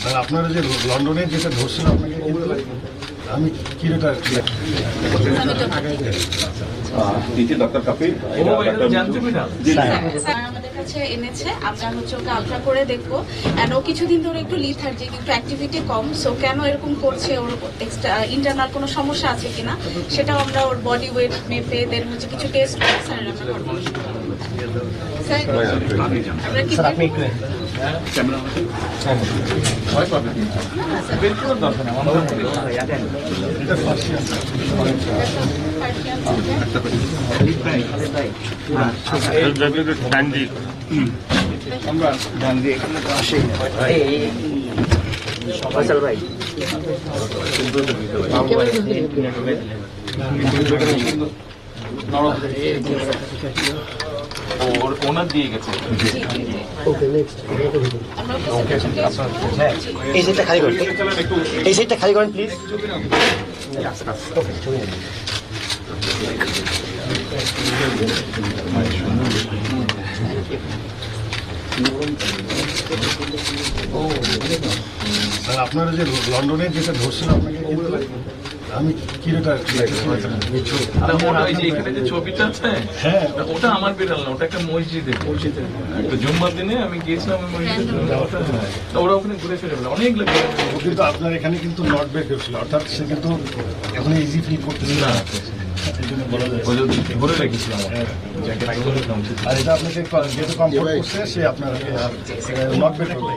Sir আপনারা যে লন্ডনে যেটা ধরছিল আপনাকে আমি কি রেটা ডক্টর কাফি আমাদের কাছে এনেছে, আমরা ওকে আলট্রা করে দেখবো। এন্ড ও কিছুদিন ধরে একটু লিথার্জিক, একটু অ্যাক্টিভিটি কম। সো কেন এরকম করছে, ওর ইন্টারনাল কোনো সমস্যা আছে কিনা সেটাও আমরা ওর বডি ওয়েট মেপে দেন কিছু টেস্ট করে স্যার আমরা করবো। স্যার আপনি একটু ওনার দিয়ে গেছে। এই সাইডটা খালি করেন, এই সাইডটা খালি করেন প্লিজ। স্যার আপনারা যে লন্ডনে যেটা ধরছিল আপনাকে আমি কি রেটা এখানে যে ছবিটা আছে, হ্যাঁ ওটা আমার বিড়াল না, ওটা একটা মসজিদে। একটা জুম্মার দিনে আমি গিয়েছিলাম ওই মসজিদে, ওরা ওখানে ঘুরে ফিরে বেড়ায় অনেক লোক। ও কিন্তু আপনার এখানে কিন্তু নট বের করছিল, অর্থাৎ সে কিন্তু এখন ইজি ফিল করতেছিল না, এই জন্য বলা যায়। ঘুরে রেখেছিলাম আর এটা আপনাকে যেহেতু কমফোর্ট করছে সে আপনাকে নট বের করবে।